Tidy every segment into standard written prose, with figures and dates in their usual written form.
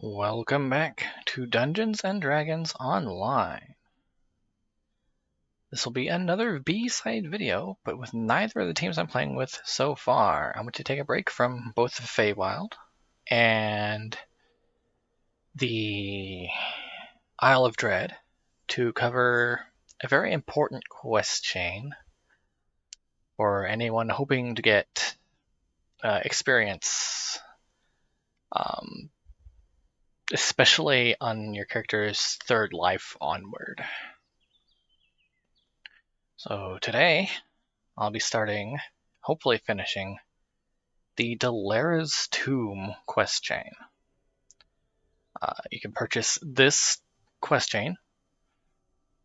Welcome back to Dungeons & Dragons Online. This will be another B-side video, but with neither of the teams I'm playing with so far. I'm going to take a break from both the Feywild and the Isle of Dread to cover a very important quest chain for anyone hoping to get experience, especially on your character's third life onward. So today, I'll be starting, hopefully finishing, the Delera's Tomb quest chain. You can purchase this quest chain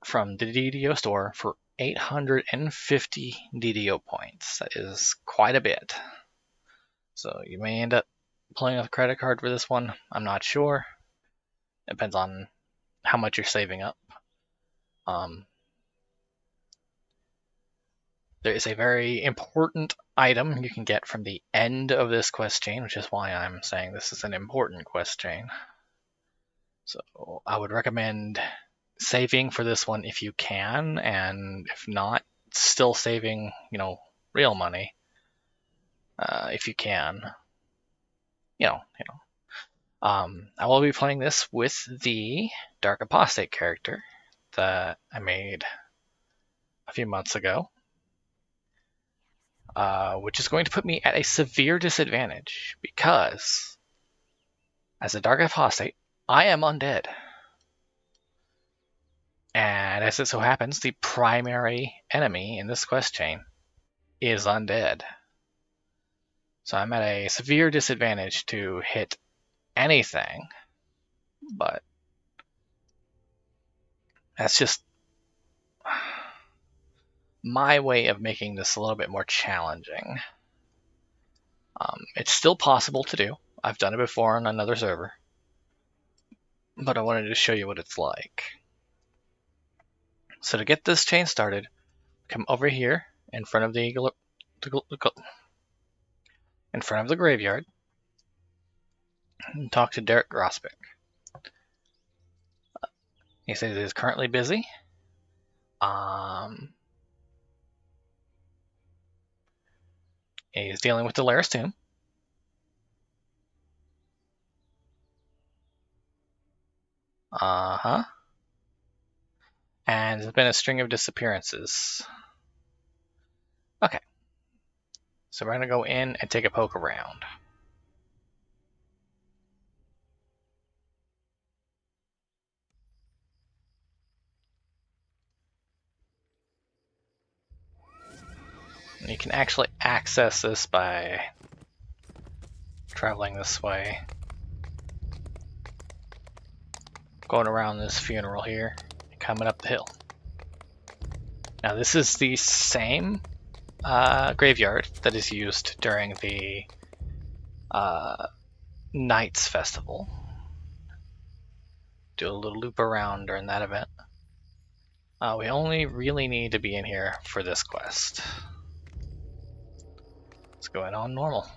from the DDO store for 850 DDO points. That is quite a bit. So you may end up pulling with a credit card for this one. I'm not sure. Depends on how much you're saving up. There is a very important item you can get from the end of this quest chain, which is why I'm saying this is an important quest chain. So I would recommend saving for this one if you can, and if not, still saving, real money if you can. I will be playing this with the Dark Apostate character that I made a few months ago. Which is going to put me at a severe disadvantage because, as a Dark Apostate, I am undead. And as it so happens, the primary enemy in this quest chain is undead. So I'm at a severe disadvantage to hit anything, but that's just my way of making this a little bit more challenging. It's still possible to do. I've done it before on another server, but I wanted to show you what it's like. So to get this chain started, come over here in front of the graveyard and talk to Derek Grospick. He says he's currently busy. He's dealing with the Lair's tomb. And there's been a string of disappearances. Okay. So we're going to go in and take a poke around. And you can actually access this by traveling this way. Going around this funeral here and coming up the hill. Now this is the same graveyard that is used during the Knights Festival. Do a little loop around during that event. We only really need to be in here for this quest. Let's go in on normal.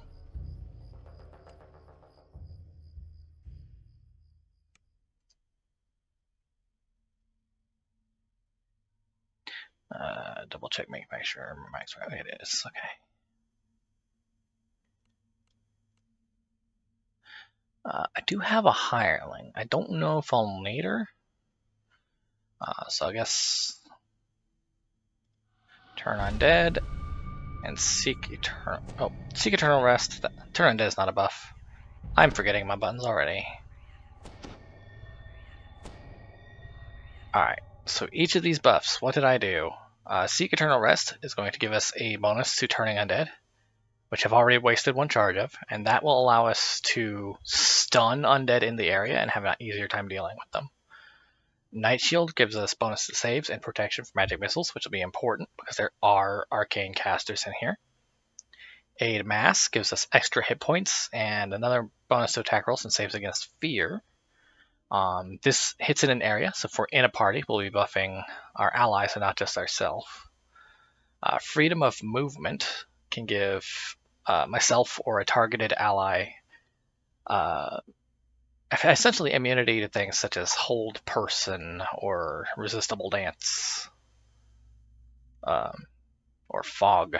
Double check, make sure Mike's right. It is, okay. I do have a hireling. I don't know if I'll need her. So I guess turn undead and seek eternal rest. Turn undead is not a buff. I'm forgetting my buttons already. Alright, so each of these buffs, what did I do? Seek Eternal Rest is going to give us a bonus to turning undead, which I've already wasted one charge of, and that will allow us to stun undead in the area and have an easier time dealing with them. Night Shield gives us bonus to saves and protection from magic missiles, which will be important because there are arcane casters in here. Aid Mass gives us extra hit points and another bonus to attack rolls and saves against fear. This hits in an area, so if we're in a party, we'll be buffing our allies and not just ourselves. Freedom of Movement can give myself or a targeted ally a essentially immunity to things such as hold person or resistible dance, or fog,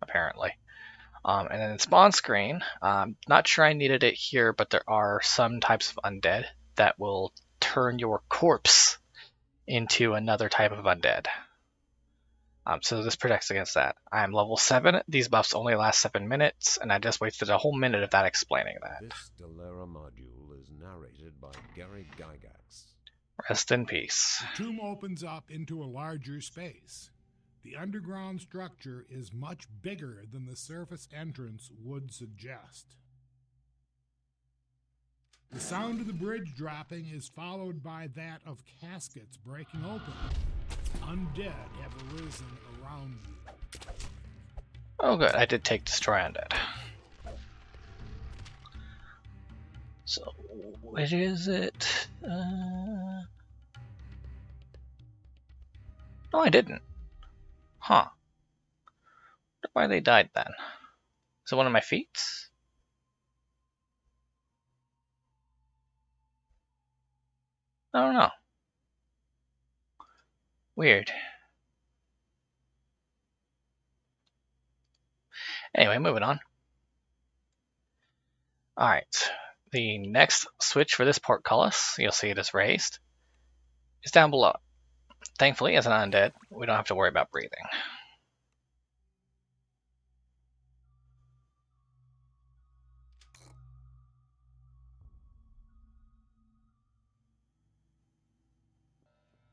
apparently. And then spawn screen, not sure I needed it here, but there are some types of undead that will turn your corpse into another type of undead. So this protects against that. I'm level 7. These buffs only last 7 minutes, and I just wasted a whole minute of that explaining that. This Delera module is narrated by Gary Gygax. Rest in peace. The tomb opens up into a larger space. The underground structure is much bigger than the surface entrance would suggest. The sound of the bridge dropping is followed by that of caskets breaking open. Undead have arisen around you. Oh good, I did take Destroy Undead. So, what is it? No, I didn't. Huh. Why they died then? Is it one of my feats? I don't know. Weird. Anyway, moving on. Alright. The next switch for this portcullis, you'll see it is raised, is down below. Thankfully, as an undead, we don't have to worry about breathing.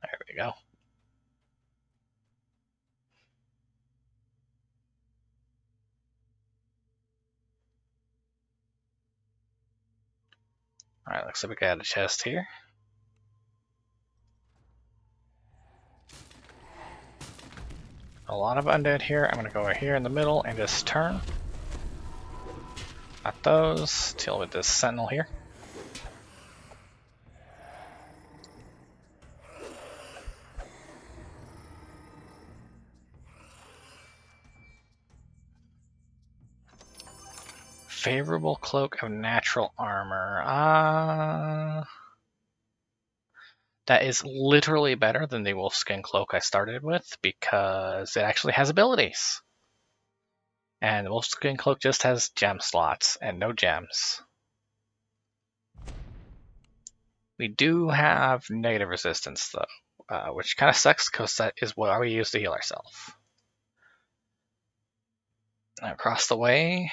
There we go. Alright, looks like we got a chest here. A lot of undead here. I'm gonna go over here in the middle and just turn. Got those. Deal with this sentinel here. Favorable cloak of natural armor. That is literally better than the wolfskin cloak I started with because it actually has abilities. And the wolfskin cloak just has gem slots and no gems. We do have negative resistance though, which kind of sucks because that is what we use to heal ourselves. Across the way.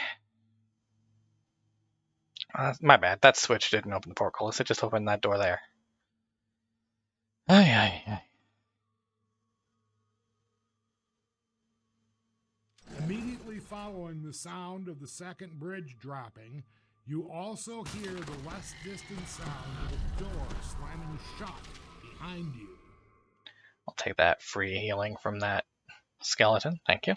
My bad, that switch didn't open the portcullis, it just opened that door there. Ay. Immediately following the sound of the second bridge dropping, you also hear the less distant sound of a door slamming shut behind you. I'll take that free healing from that skeleton, thank you.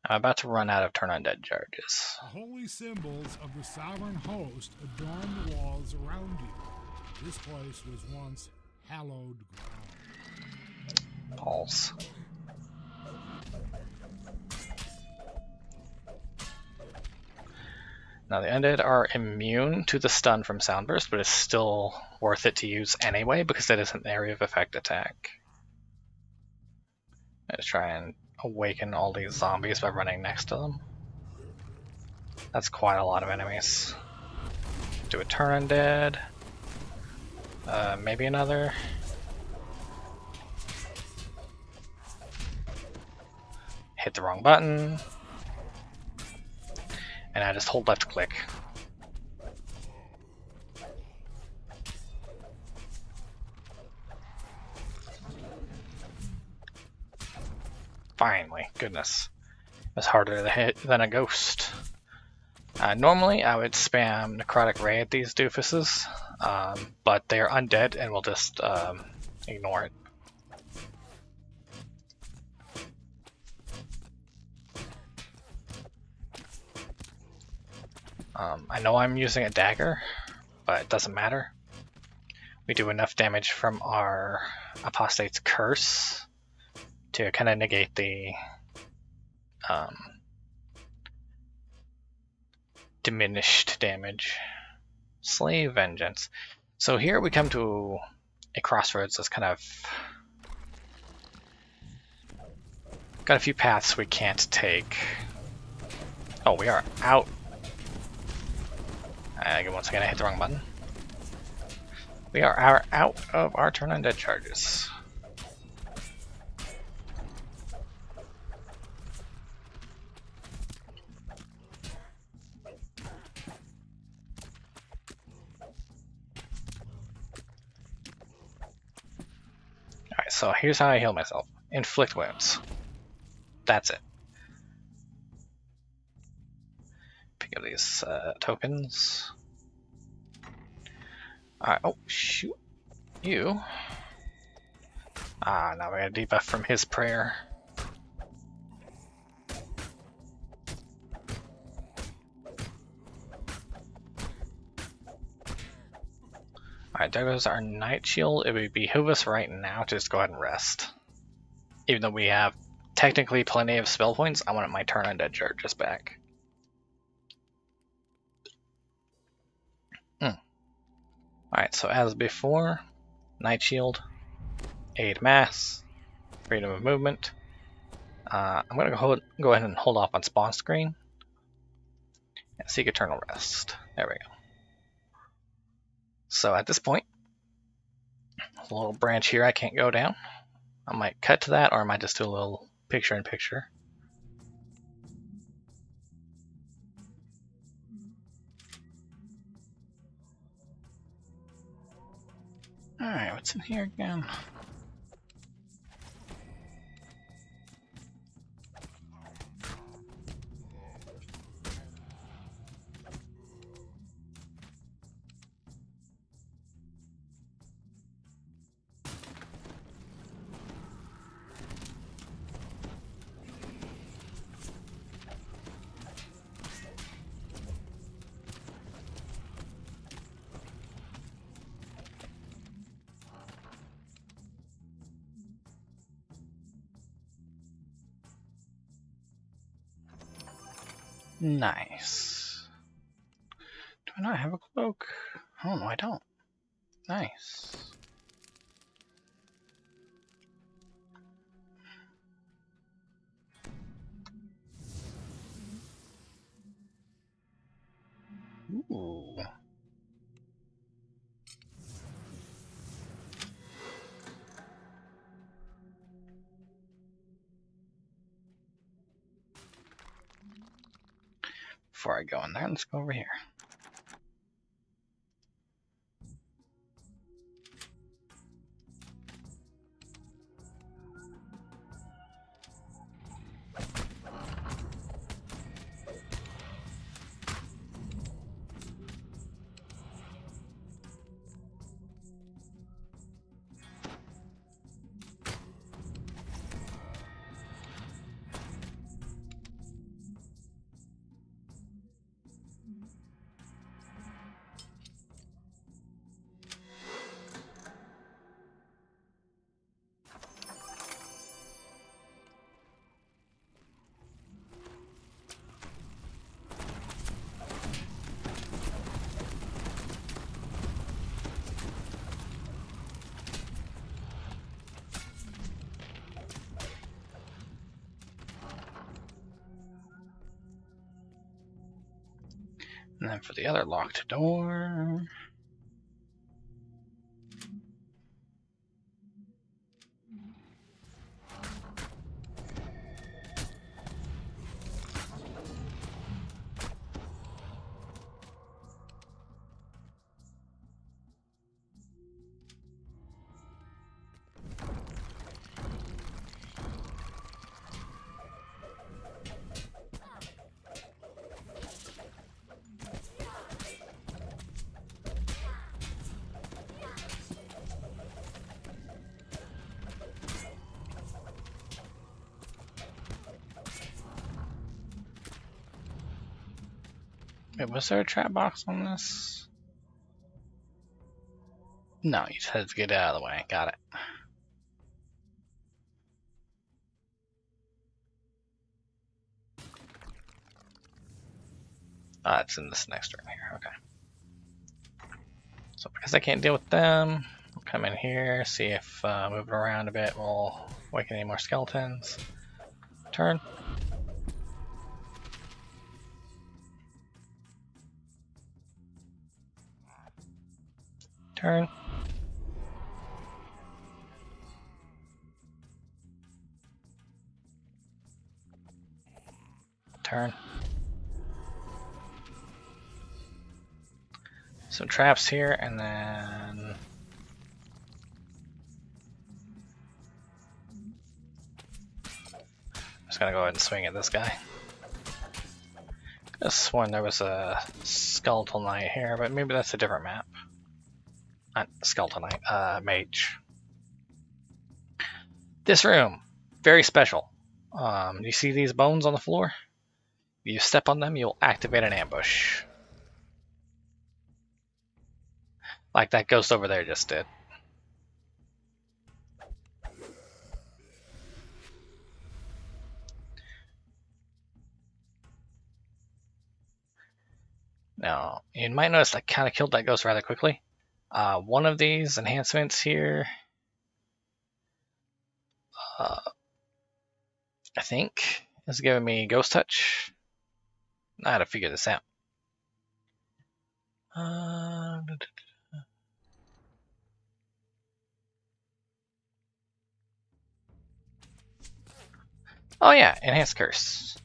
I'm about to run out of turn undead charges. The holy symbols of the sovereign host adorn the walls around you. This place was once hallowed ground. Pulse. Now the undead are immune to the stun from Soundburst, but it's still worth it to use anyway because it is an area of effect attack. Let's try and awaken all these zombies by running next to them. That's quite a lot of enemies. Do a turn undead. Maybe another. Hit the wrong button. And I just hold left click. Finally, goodness. It's harder to hit than a ghost. Normally I would spam Necrotic Ray at these doofuses, but they are undead and we'll just ignore it. I know I'm using a dagger, but it doesn't matter. We do enough damage from our Apostate's Curse to kind of negate the diminished damage. Slave Vengeance. So here we come to a crossroads that's kind of got a few paths we can't take. Oh, we are out. Give me 1 second, I hit the wrong button. We are out of our turn undead charges. Alright, so here's how I heal myself. Inflict wounds. That's it. Pick up these tokens. Alright, oh shoot. You. Ah, now we got a debuff from his prayer. Alright, there goes our Night Shield. It would behoove us right now to just go ahead and rest. Even though we have technically plenty of spell points, I want my turn undead charges back. Alright, so as before, Night Shield, Aid Mass, Freedom of Movement. I'm going to go ahead and hold off on spawn screen and seek Eternal Rest. There we go. So at this point, there's a little branch here I can't go down. I might cut to that, or I might just do a little picture-in-picture. Alright, what's in here again? Nice. Do I not have a cloak? Oh no, I don't. Nice. Ooh. Before I go in there, let's go over here. And then for the other locked door... Wait, was there a trap box on this? No, you just had to get out of the way. Got it. It's in this next room here. Okay. So because I can't deal with them, I'll come in here, see if moving around a bit will awaken any more skeletons. Turn. Turn. Turn. Some traps here, and then I'm just gonna go ahead and swing at this guy. I sworn there was a skeletal knight here, but maybe that's a different map. Not skeletal knight, mage. This room, very special. You see these bones on the floor? You step on them, you'll activate an ambush. Like that ghost over there just did. Now, you might notice I kind of killed that ghost rather quickly. One of these enhancements here, I think, is giving me ghost touch. I had to figure this out. Oh yeah, enhanced curse.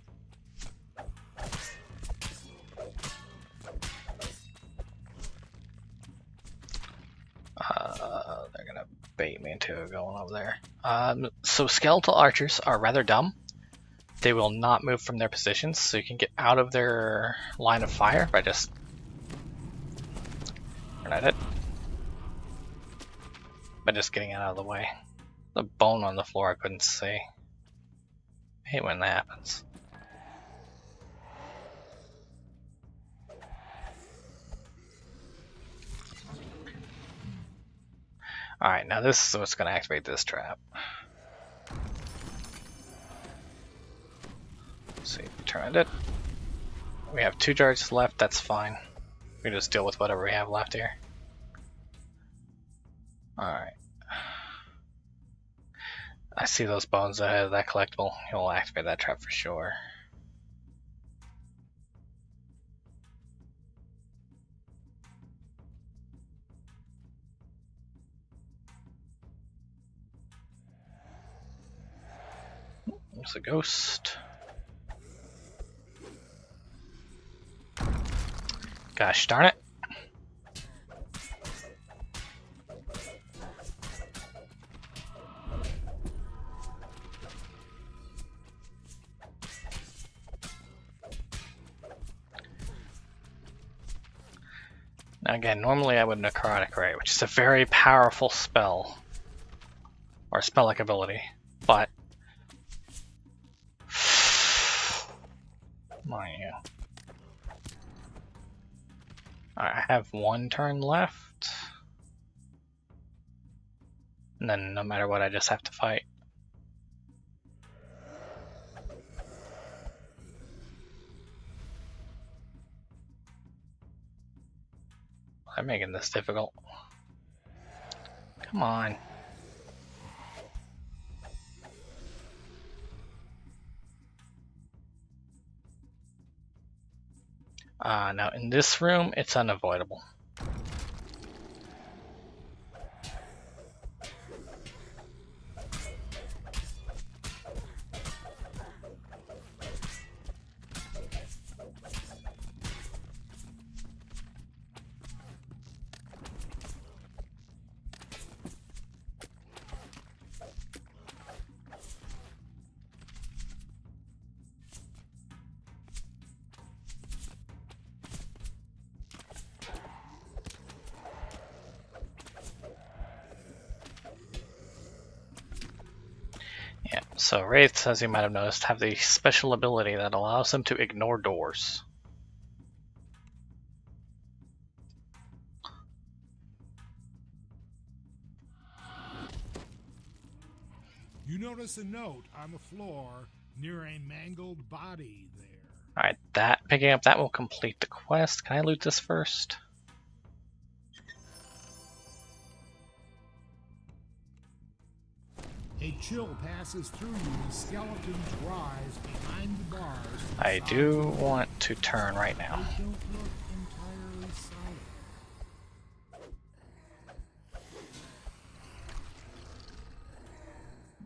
They're gonna bait me into going over there. So skeletal archers are rather dumb. They will not move from their positions, so you can get out of their line of fire by just getting out of the way. The bone on the floor I couldn't see. I hate when that happens. Alright, now this is what's going to activate this trap. Let's see, turned it. We have 2 charges left, that's fine. We can just deal with whatever we have left here. Alright. I see those bones ahead of that collectible. He'll activate that trap for sure. There's a ghost. Gosh darn it. Now again, normally I would necrotic ray, which is a very powerful spell. Or spell-like ability. But mind you. Alright, I have 1 turn left. And then no matter what, I just have to fight. I'm making this difficult. Come on. Now in this room, it's unavoidable. Yeah, so Wraiths, as you might have noticed, have the special ability that allows them to ignore doors. You notice a note on the floor near a mangled body there. Alright, that, picking up that will complete the quest. Can I loot this first? A chill passes through you as skeletons rise behind the bars. I do want to turn right now. They don't look entirely solid.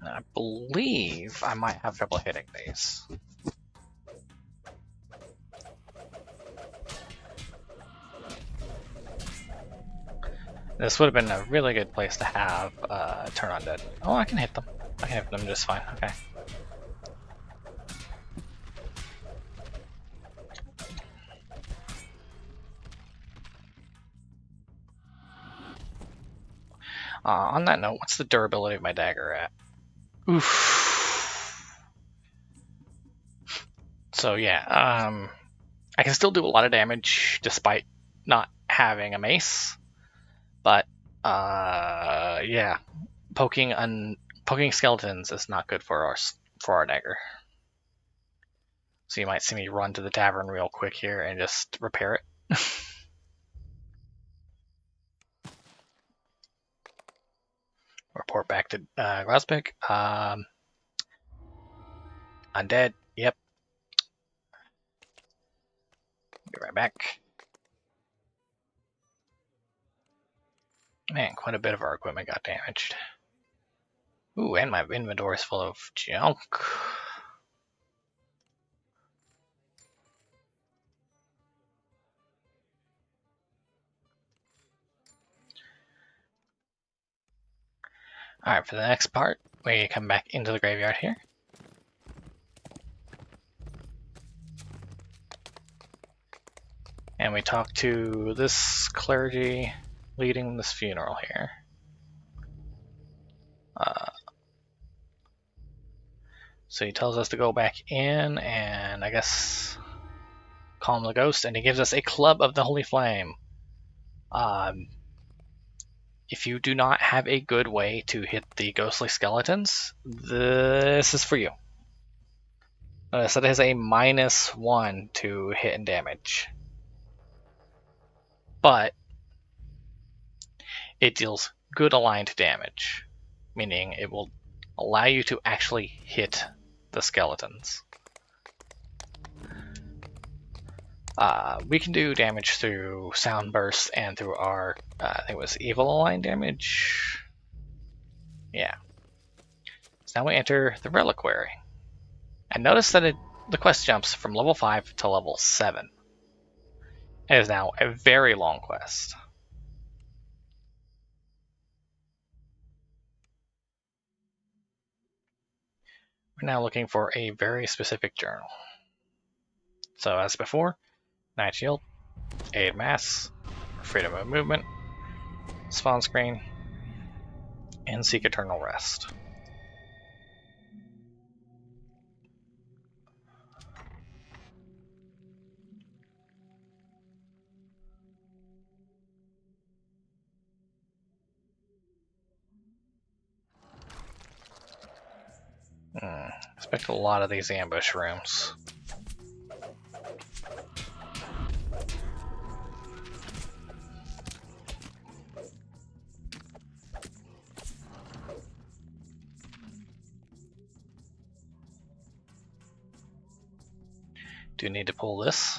I believe I might have trouble hitting these. This would have been a really good place to have turn undead. Oh, I can hit them. I can hit them just fine. Okay. On that note, what's the durability of my dagger at? Oof. So yeah, I can still do a lot of damage despite not having a mace, but yeah, poking skeletons is not good for our dagger. So you might see me run to the tavern real quick here and just repair it. Report back to Glasbeck. Undead. Yep. Be right back. Man, quite a bit of our equipment got damaged. Ooh, and my inventory is full of junk. Alright, for the next part, we come back into the graveyard here. And we talk to this clergy leading this funeral here. So he tells us to go back in and I guess calm the ghost, and he gives us a club of the holy flame. If you do not have a good way to hit the ghostly skeletons, this is for you. So it has a -1 to hit and damage. But it deals good aligned damage, meaning it will allow you to actually hit the skeletons. We can do damage through sound bursts and through our, I think it was evil aligned damage. Yeah. So now we enter the Reliquary. And notice that the quest jumps from level 5 to level 7. It is now a very long quest. We're now looking for a very specific journal. So as before, Night Shield, Aid Mass, Freedom of Movement, Spawn Screen, and Seek Eternal Rest. Expect a lot of these ambush rooms. Do need to pull this.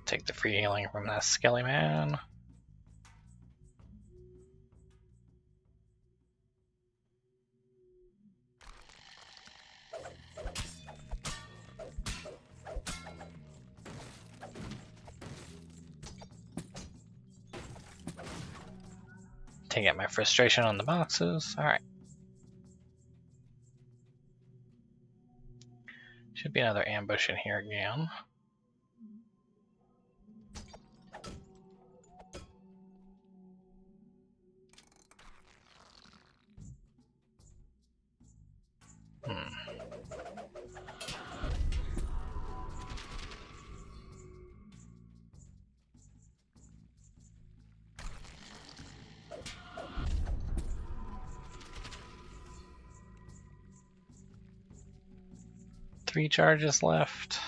Take the free healing from that skelly man. Take out my frustration on the boxes. Alright. Should be another ambush in here again. 3 charges left.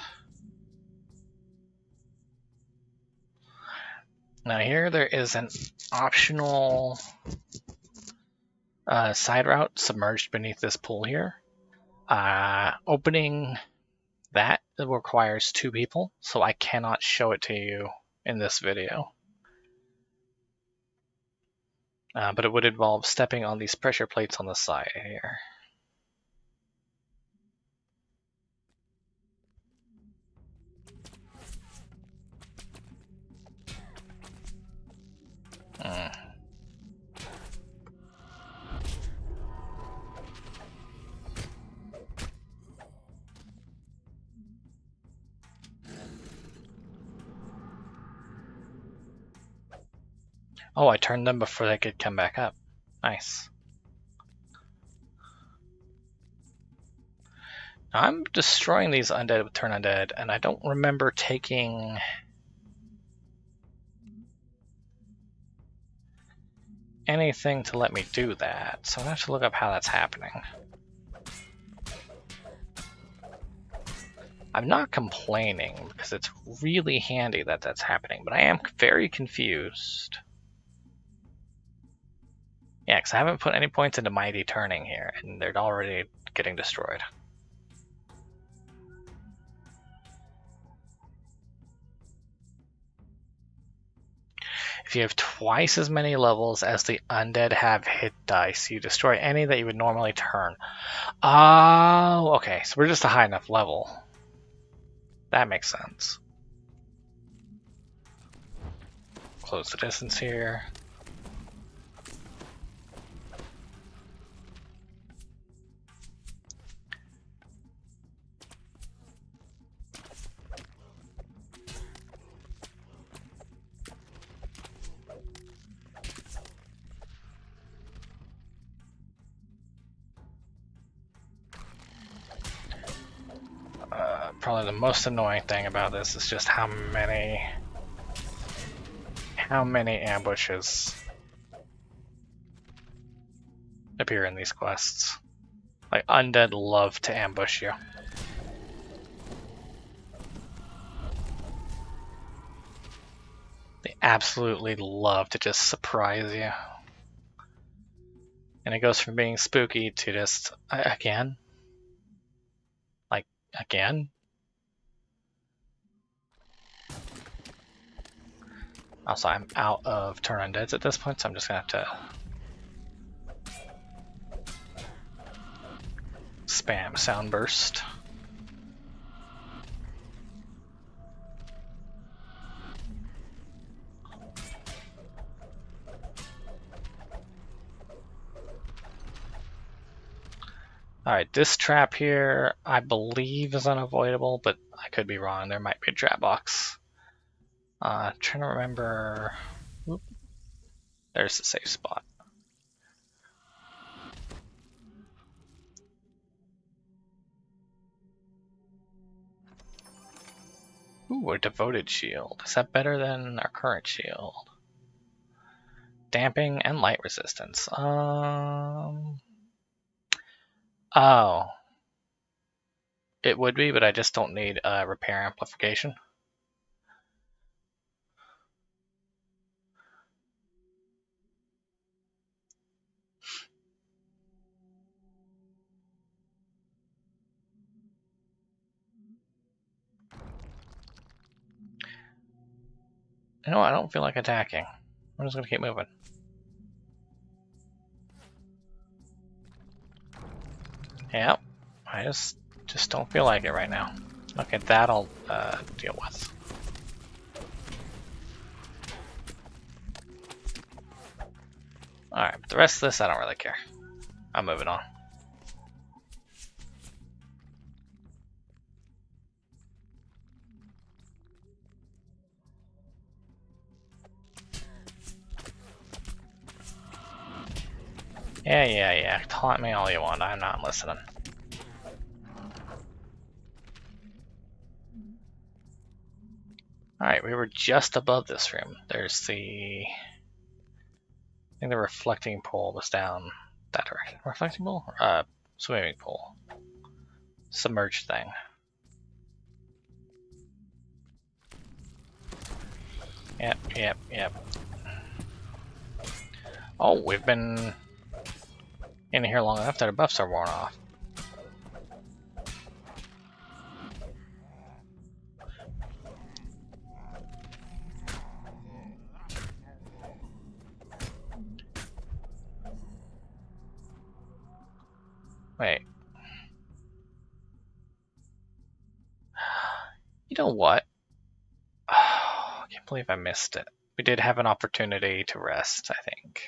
Now here there is an optional side route submerged beneath this pool here. Opening that requires 2 people, so I cannot show it to you in this video. But it would involve stepping on these pressure plates on the side here. Oh, I turned them before they could come back up. Nice. Now, I'm destroying these undead with turn undead, and I don't remember taking anything to let me do that, so I'm gonna have to look up how that's happening. I'm not complaining because it's really handy that that's happening, but I am very confused. Yeah, because I haven't put any points into Mighty Turning here, and they're already getting destroyed. If you have twice as many levels as the undead have hit dice, you destroy any that you would normally turn. Oh, okay, so we're just a high enough level. That makes sense. Close the distance here. Probably the most annoying thing about this is just how many ambushes appear in these quests. Like, undead love to ambush you. They absolutely love to just surprise you. And it goes from being spooky to just, again? Like, again? Also, I'm out of turn undeads at this point, so I'm just gonna have to spam sound burst. Alright, this trap here, I believe is unavoidable, but I could be wrong. There might be a trap box. Trying to remember. Whoop. There's the safe spot. Ooh, a devoted shield. Is that better than our current shield? Damping and light resistance. Oh. It would be, but I just don't need repair amplification. You know what? I don't feel like attacking. I'm just gonna keep moving. Yep. I just don't feel like it right now. Okay, that I'll deal with. Alright, but the rest of this I don't really care. I'm moving on. Yeah. Taunt me all you want. I'm not listening. Alright, we were just above this room. There's the... I think the reflecting pool was down that direction. Reflecting pool? Swimming pool. Submerged thing. Yep. Oh, we've been in here long enough that our buffs are worn off. Wait. You know what? I can't believe I missed it. We did have an opportunity to rest, I think.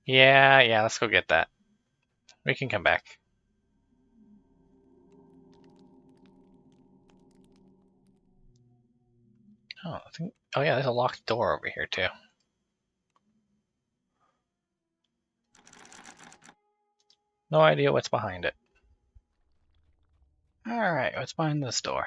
Yeah, let's go get that. We can come back. Oh yeah, there's a locked door over here too. No idea what's behind it. Alright, what's behind this door?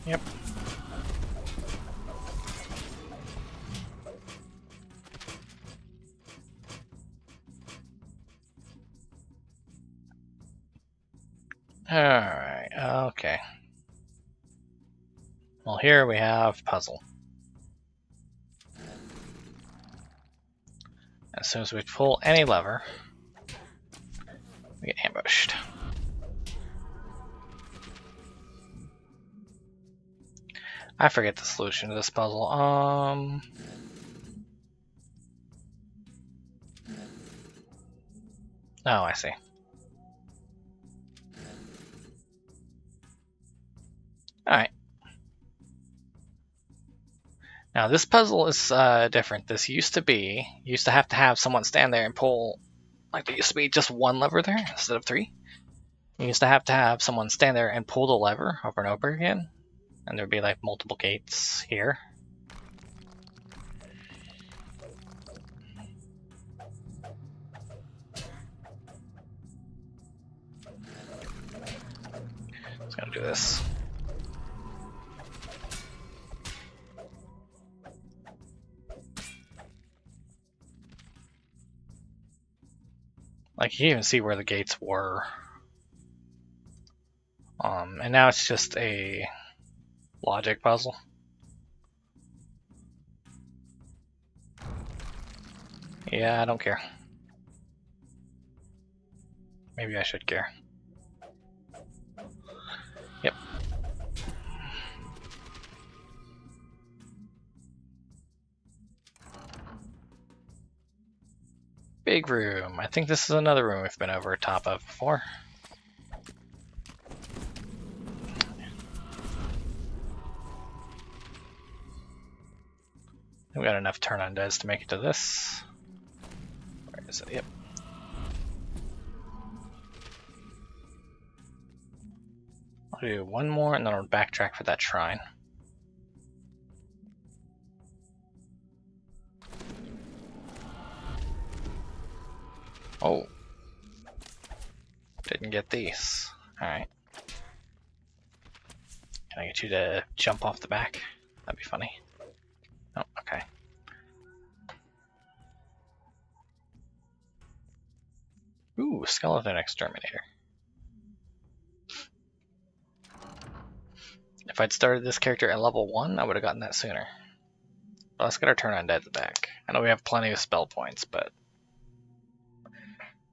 Yep. Alright, okay. Well, here we have puzzle. As soon as we pull any lever, we get ambushed. I forget the solution to this puzzle. Oh, I see. Alright. Now this puzzle is different. This used to have to have someone stand there and pull, like there used to be just one lever there instead of three. You used to have someone stand there and pull the lever over and over again, and there'd be like multiple gates here. Just gonna do this. Like, you can even see where the gates were. And now it's just a logic puzzle. Yeah, I don't care. Maybe I should care. Yep. Big room. I think this is another room we've been over top of before. We got enough turn undeads to make it to this. Where is it? Yep. I'll do one more and then I'll backtrack for that shrine. Oh. Didn't get these. Alright. Can I get you to jump off the back? That'd be funny. Oh, okay. Ooh, skeleton exterminator. If I'd started this character at level 1, I would have gotten that sooner. But let's get our turn undead back. I know we have plenty of spell points, but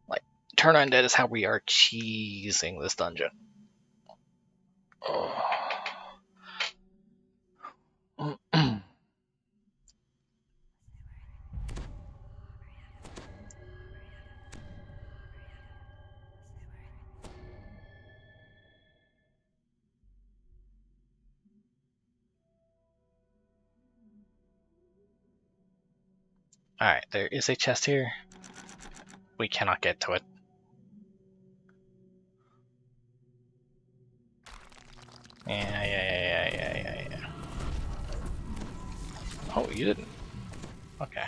like turn undead is how we are cheesing this dungeon. Oh. Alright, there is a chest here. We cannot get to it. Yeah. Oh, you didn't. Okay.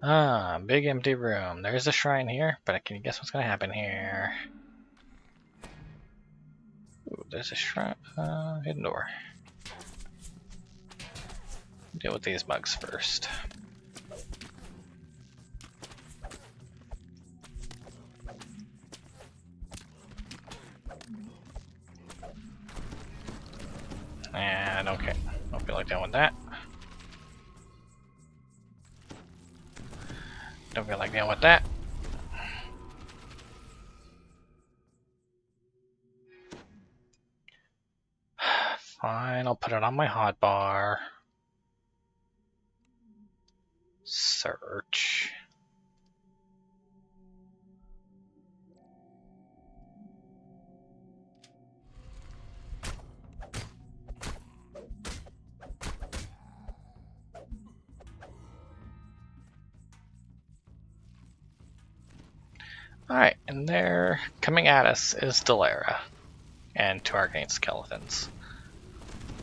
Ah, big empty room. There's a shrine here, but can you guess what's gonna happen here? Ooh, there's a shrine. Hidden door. Deal with these bugs first. And okay, don't feel like dealing with that. Don't feel like dealing with that. Fine, I'll put it on my hotbar. Search. Alright, and there, coming at us is Delera and 2 Arcane Skeletons.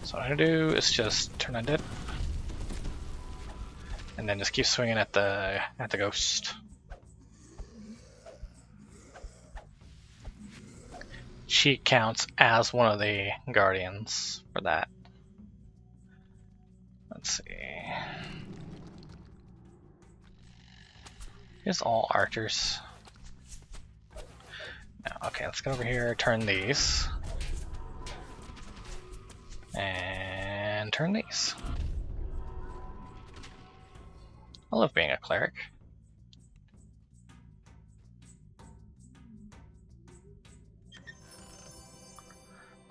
So what I'm gonna do is just turn undead, and then just keep swinging at the ghost. She counts as one of the guardians for that. Let's see. Here's all archers. Now, okay, let's go over here, turn these. And turn these. I love being a cleric.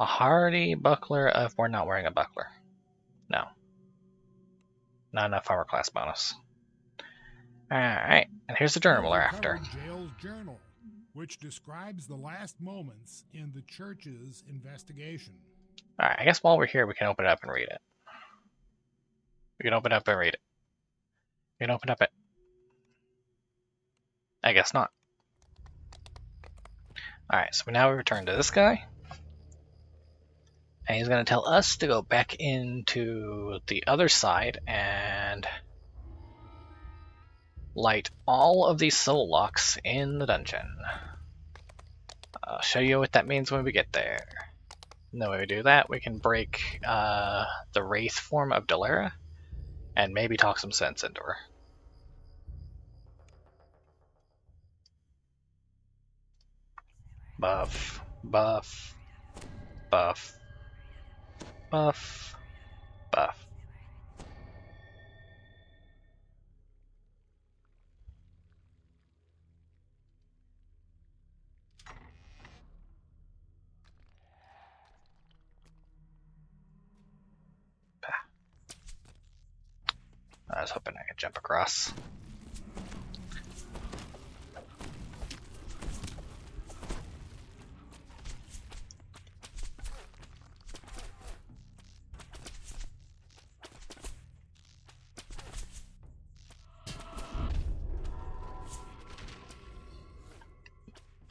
A hardy buckler if we're not wearing a buckler. No. Not enough armor class bonus. Alright, and here's the journal we're after. Jail's journal, which describes the last moments in the church's investigation. Alright, I guess while we're here we can open it up and read it. We can open it up and read it. We can open up it. I guess not. Alright, so now we return to this guy. And he's going to tell us to go back into the other side and light all of these soul locks in the dungeon. I'll show you what that means when we get there. And then when we do that, we can break the wraith form of Delera and maybe talk some sense into her. Buff, buff, buff, buff, buff. I was hoping I could jump across.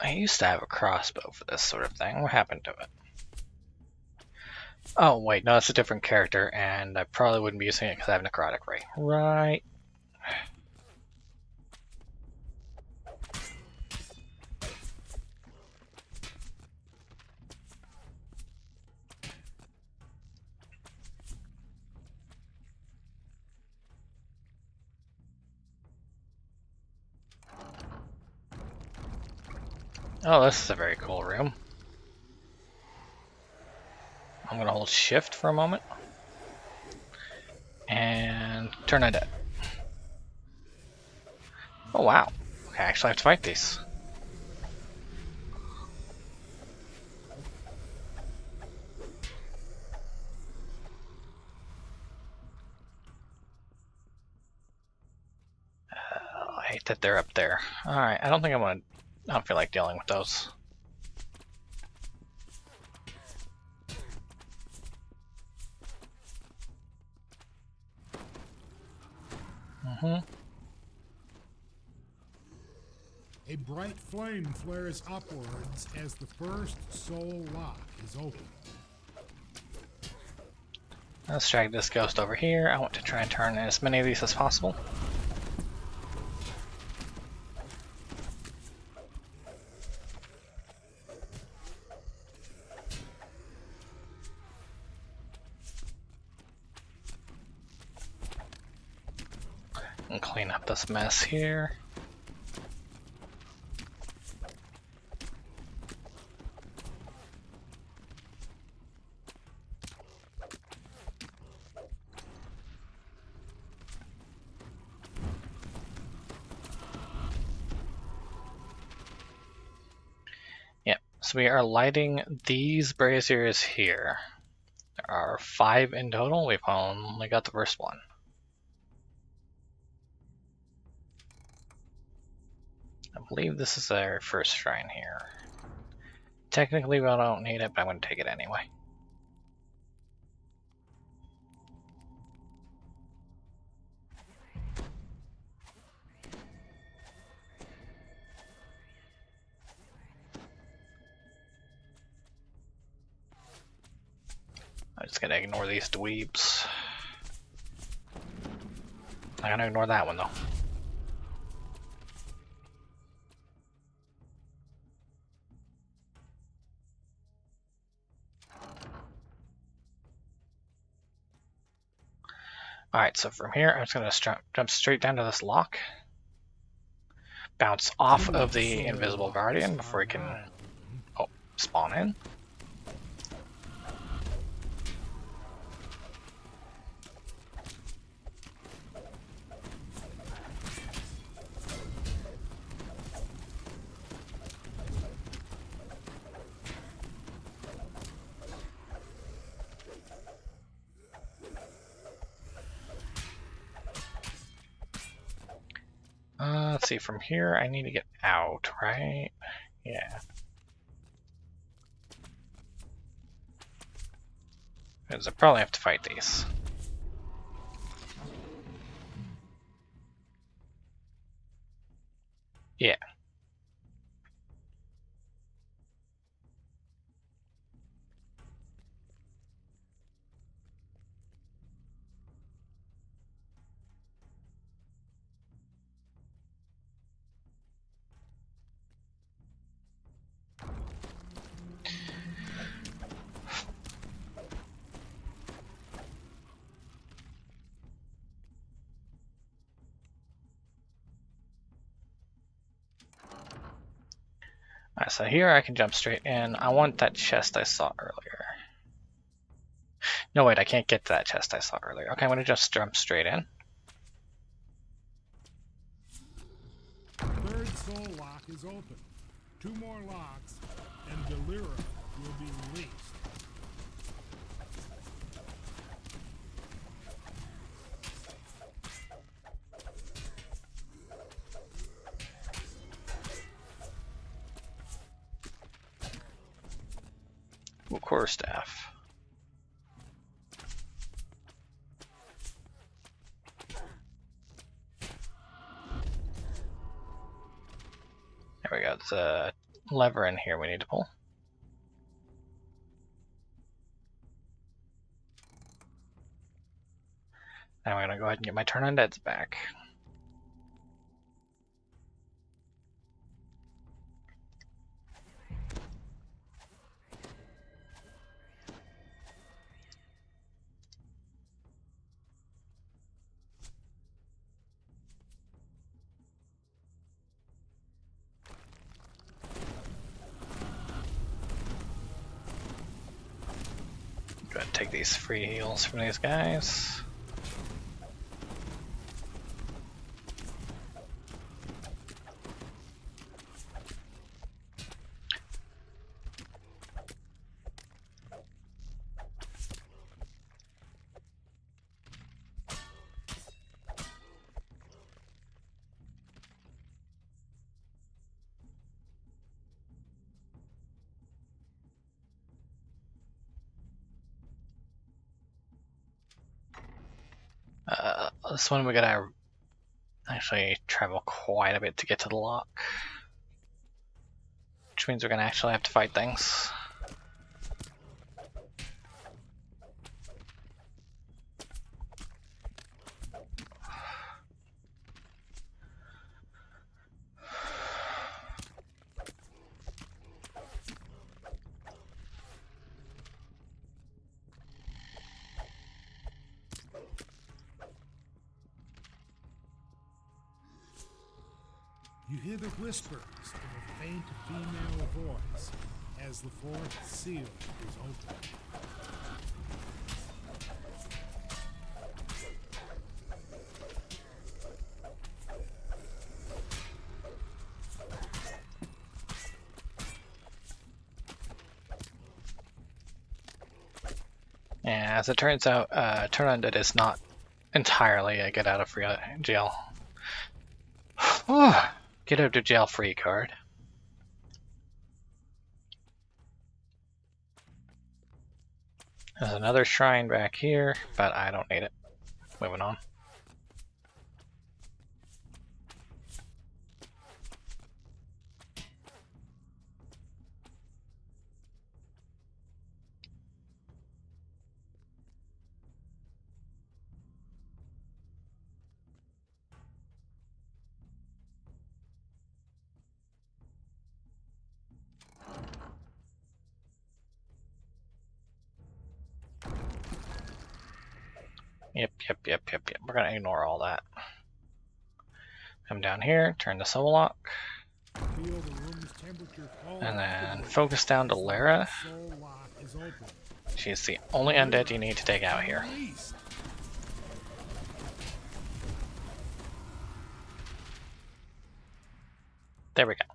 I used to have a crossbow for this sort of thing. What happened to it? Oh, wait, no, it's a different character, and I probably wouldn't be using it because I have Necrotic Ray. Right. Oh, this is a very cool room. I'm gonna hold shift for a moment. And turn undead. Oh wow. Okay, I actually have to fight these. I hate that they're up there. Alright, I don't think I don't feel like dealing with those. A bright flame flares upwards as the first soul lock is opened. Let's drag this ghost over here. I want to try and turn as many of these as possible. And clean up this mess here. So we are lighting these braziers here. There are 5 in total. We've only got the first one. I believe this is our first shrine here. Technically, we don't need it, but I'm going to take it anyway. I'm just going to ignore these dweebs. I'm going to ignore that one, though. Alright, so from here, I'm just going to jump straight down to this lock. Bounce off of the invisible guardian before he can spawn in. Let's see, from here I need to get out, right? Yeah. Because I probably have to fight these. Yeah. Alright, so here I can jump straight in. I want that chest I saw earlier. No, wait, I can't get to that chest I saw earlier. Okay, I'm gonna just jump straight in. Third soul lock is open. 2 more locks, and Delera will be released. Ooh, quarterstaff. There we go. There's a lever in here we need to pull. Now I'm gonna go ahead and get my turn undeads back. take these free heals from these guys. This one we gotta actually travel quite a bit to get to the lock, which means we're gonna actually have to fight things. You hear the whispers of a faint female voice as the fourth seal is opened. Yeah, as it turns out, Turn Undead is not entirely a get out of free jail. Get out of jail free card. There's another shrine back here, but I don't need it. Moving on. Yep. We're gonna ignore all that. Come down here, turn the soul lock, and then focus down to Delera. She's the only undead you need to take out here. There we go.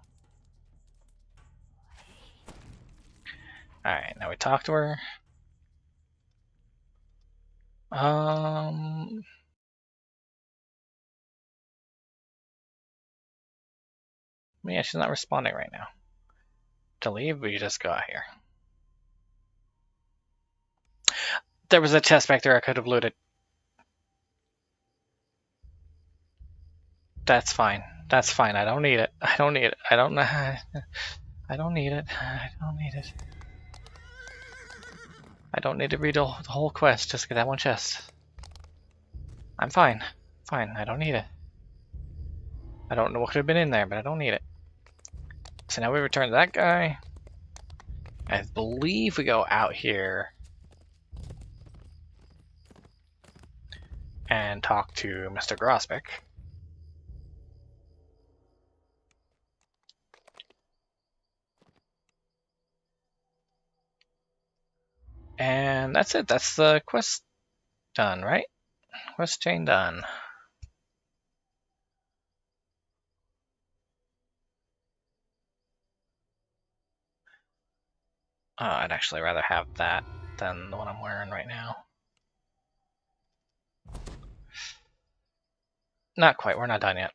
Alright, now we talk to her. Yeah, she's not responding right now. To leave, we just go out here. There was a chest back there I could have looted. That's fine. That's fine. I don't need it. I don't need it. I don't know. I don't need it. I don't need it. I don't need to read the whole quest just to get that one chest. I'm fine. Fine. I don't need it. I don't know what could have been in there, but I don't need it. So now we return to that guy. I believe we go out here and talk to Mr. Grosbeck. And that's it. That's the quest done, right? Quest chain done. I'd actually rather have that than the one I'm wearing right now. Not quite. We're not done yet.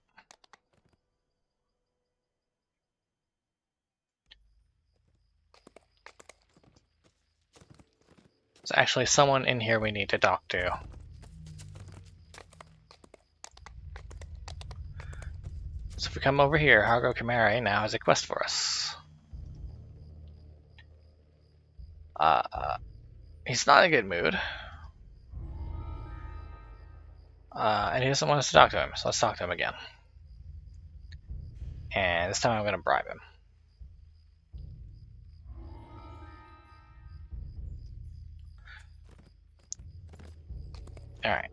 There's actually someone in here we need to talk to. So if we come over here, Hargo Chimera now has a quest for us. He's not in a good mood. And he doesn't want us to talk to him, so let's talk to him again. And this time I'm going to bribe him. Alright.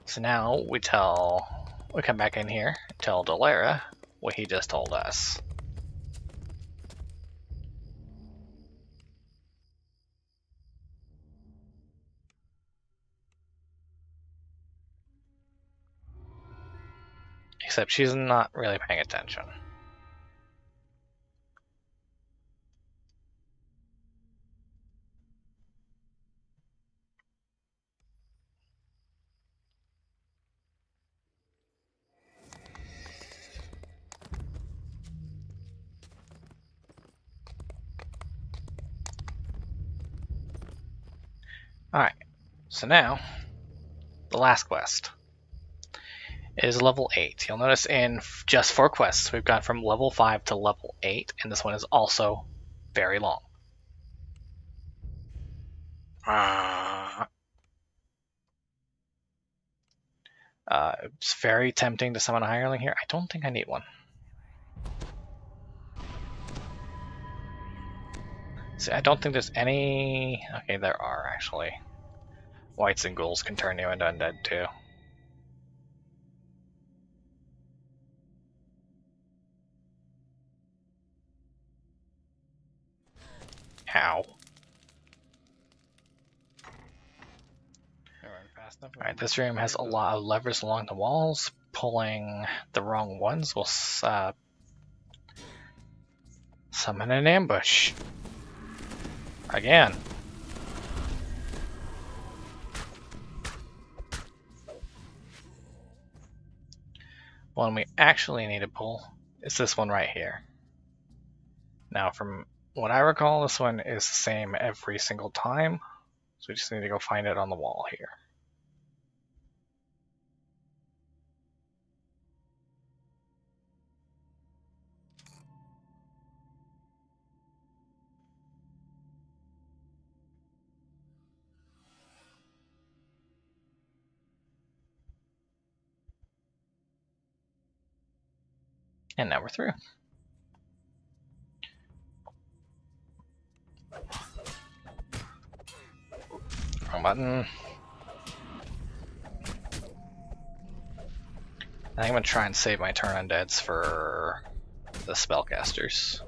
So now we come back in here and tell Delera what he just told us. Except she's not really paying attention. Alright, so now, the last quest is level 8. You'll notice in just 4 quests, we've gone from level 5 to level 8, and this one is also very long. It's very tempting to summon a hireling here. I don't think I need one. See, I don't think there's any... Okay, there are, actually. Whites and ghouls can turn you into undead, too. Ow. Alright, this room has a lot of levers along the walls. Pulling the wrong ones will summon an ambush. Again. One we actually need to pull is this one right here. Now, from what I recall, this one is the same every single time. So we just need to go find it on the wall here. And now we're through. Wrong button. I think I'm gonna try and save my turn undeads for the spellcasters.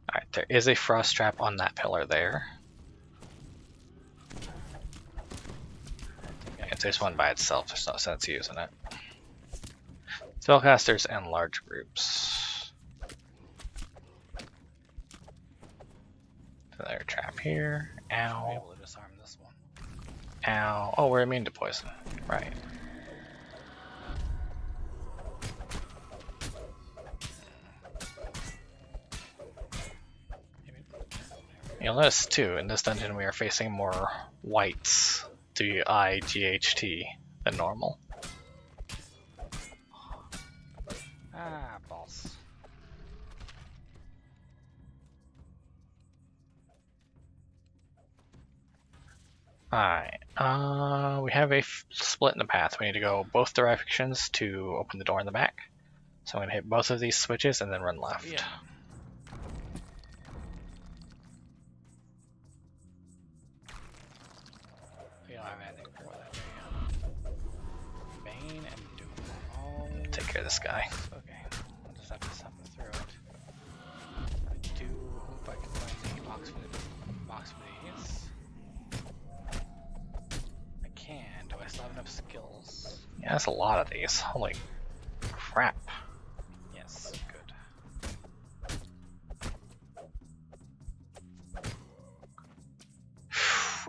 Alright, there is a frost trap on that pillar there. If there's one by itself, there's no sense using it. Spellcasters and large groups. Another trap here. Ow. Be able to disarm this one. Ow. Oh, we're immune to poison. Right. You'll notice too, in this dungeon we are facing more whites, W-I-G-H-T, than normal. Ah, balls. Alright, we have a split in the path. We need to go both directions to open the door in the back. So I'm going to hit both of these switches and then run left. Yeah. We don't have anything for that yet. Bane and Doom. Oh. Take care of this guy. Okay, I'll just have to suffer through it. I do hope I can find a box for these. I can. Do I still have enough skills? Yeah, that's a lot of these. Holy crap. Yes, good.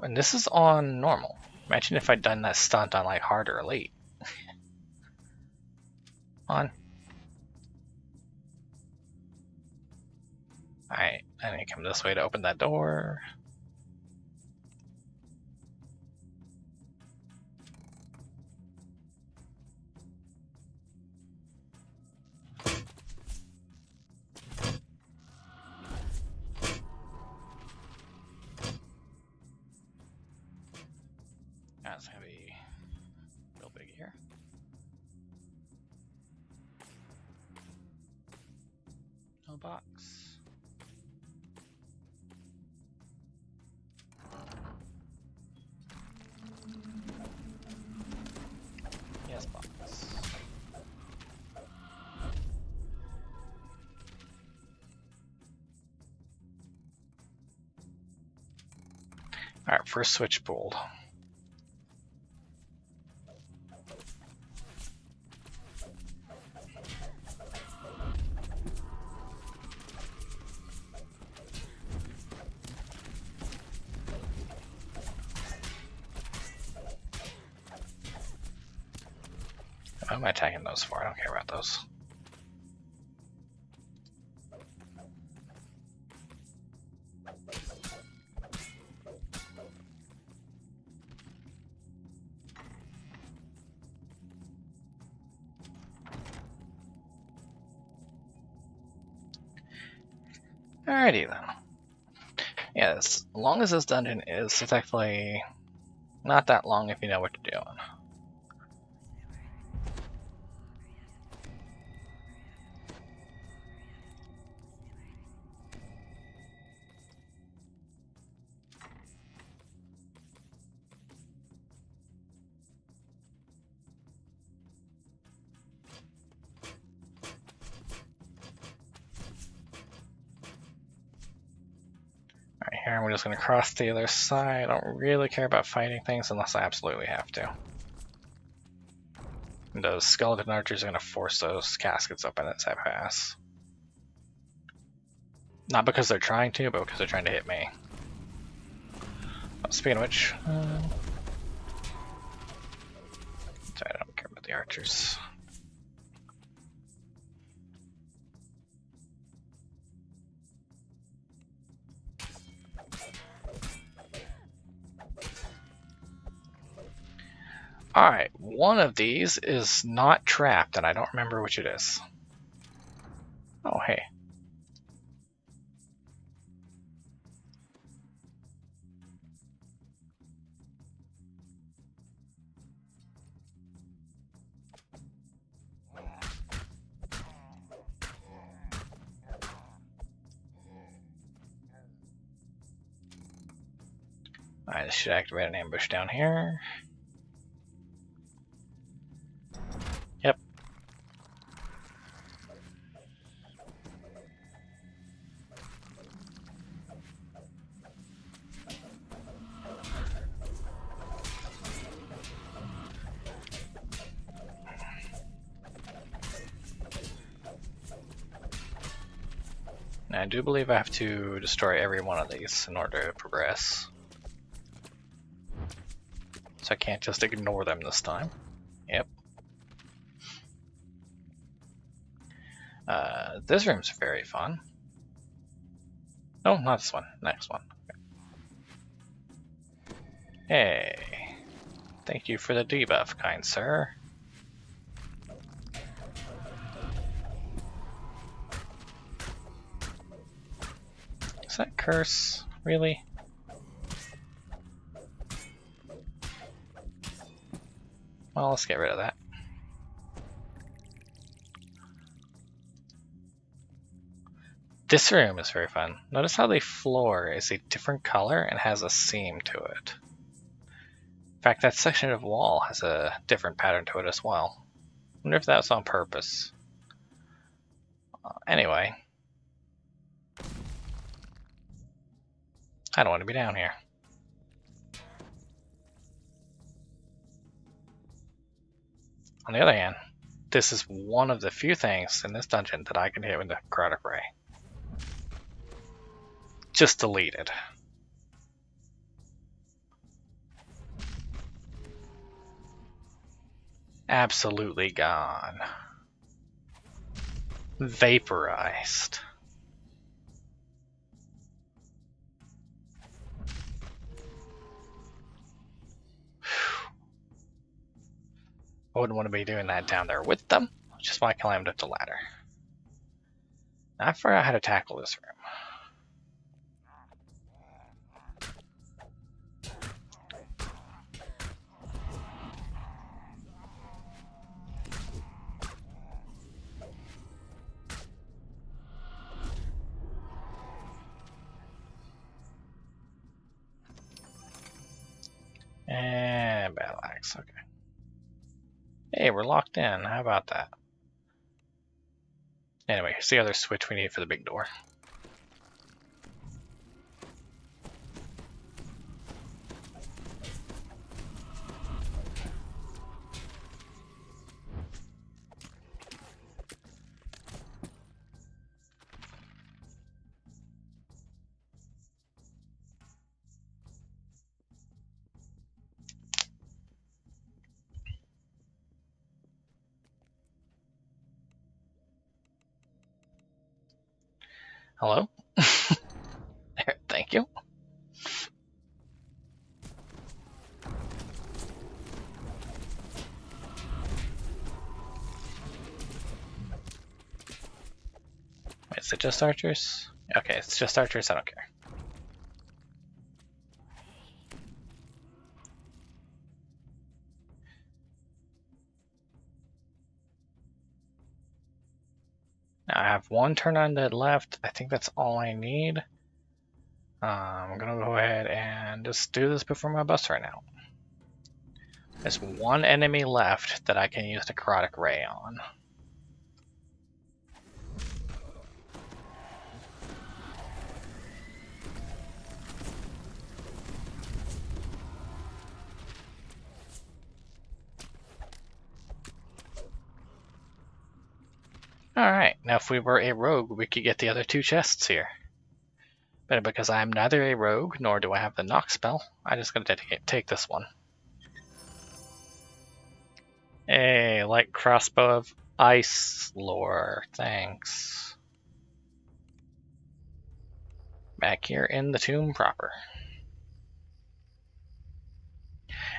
And this is on normal. Imagine if I'd done that stunt on like hard or elite. On. Alright, I need to come this way to open that door. That's gonna be real big here. No box. Yes, box. Alright, first switch pulled. What am I attacking those for? I don't care about those. Alrighty then. Yeah, as long as this dungeon is, it's actually not that long if you know what you're doing. Alright, here we're just going to cross the other side. I don't really care about fighting things unless I absolutely have to. And those skeleton archers are going to force those caskets open as I pass. Not because they're trying to, but because they're trying to hit me. Oh, speaking of which, sorry, I don't care about the archers. Alright, one of these is not trapped, and I don't remember which it is. Oh, hey. Alright, this should activate an ambush down here. Yep. Now, I do believe I have to destroy every one of these in order to progress. So I can't just ignore them this time. Yep. This room's very fun. No, not this one. Next one. Hey. Thank you for the debuff, kind sir. Is that curse? Really? Well, let's get rid of that. This room is very fun. Notice how the floor is a different color and has a seam to it. In fact, that section of wall has a different pattern to it as well. I wonder if that was on purpose. Anyway. I don't want to be down here. On the other hand, this is one of the few things in this dungeon that I can hit with the Necrotic Ray. Just deleted. Absolutely gone. Vaporized. I wouldn't want to be doing that down there with them, which is why I climbed up the ladder. I forgot how to tackle this room. And battle axe, okay. Hey, we're locked in. How about that? Anyway, here's the other switch we need for the big door. Hello? There, thank you. Wait, is it just archers? Okay, it's just archers, I don't care. Now I have one turn undead left. I think that's all I need. I'm gonna go ahead and just do this before my bus right now. There's one enemy left that I can use Necrotic Ray on. Alright, now if we were a rogue, we could get the other two chests here. But because I'm neither a rogue, nor do I have the knock spell, I'm just gonna take this one. Hey, light crossbow of ice lore, thanks. Back here in the tomb proper.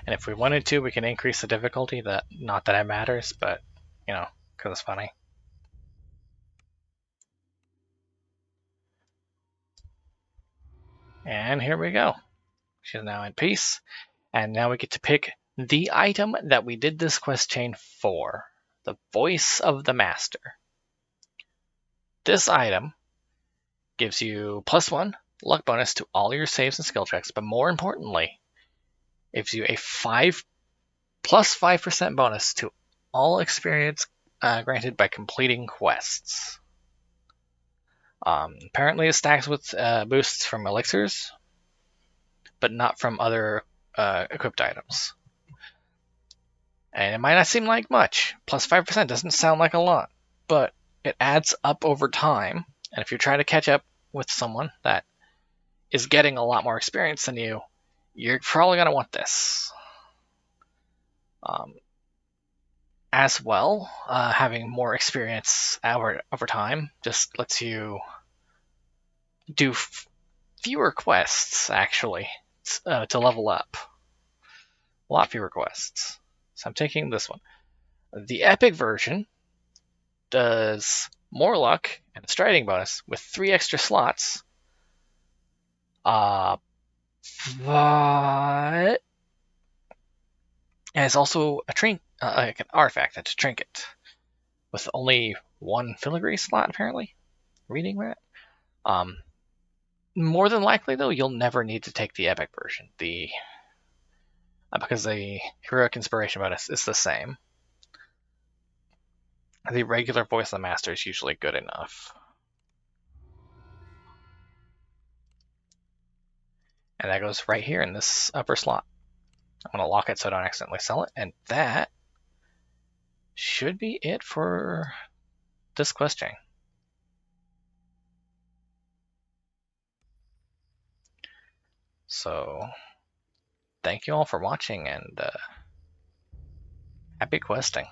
And if we wanted to, we can increase the difficulty. Not that it matters, but, you know, because it's funny. And here we go. She's now in peace. And now we get to pick the item that we did this quest chain for. The Voice of the Master. This item gives you +1 luck bonus to all your saves and skill checks, but more importantly, gives you a 5% bonus to all experience granted by completing quests. Apparently it stacks with boosts from elixirs, but not from other equipped items. And it might not seem like much. +5% doesn't sound like a lot, but it adds up over time. And if you're trying to catch up with someone that is getting a lot more experience than you, you're probably going to want this. As well, having more experience over time just lets you do fewer quests, actually, to level up. A lot fewer quests. So I'm taking this one. The epic version does more luck and a striding bonus with 3 extra slots. But and it's also a like an artifact, that's a trinket, with only 1 filigree slot apparently. Reading that. More than likely though, you'll never need to take the epic version. Because the heroic inspiration bonus is the same. The regular Voice of the Master is usually good enough. And that goes right here in this upper slot. I'm going to lock it so I don't accidentally sell it. And that should be it for this quest chain. So, thank you all for watching, and happy questing.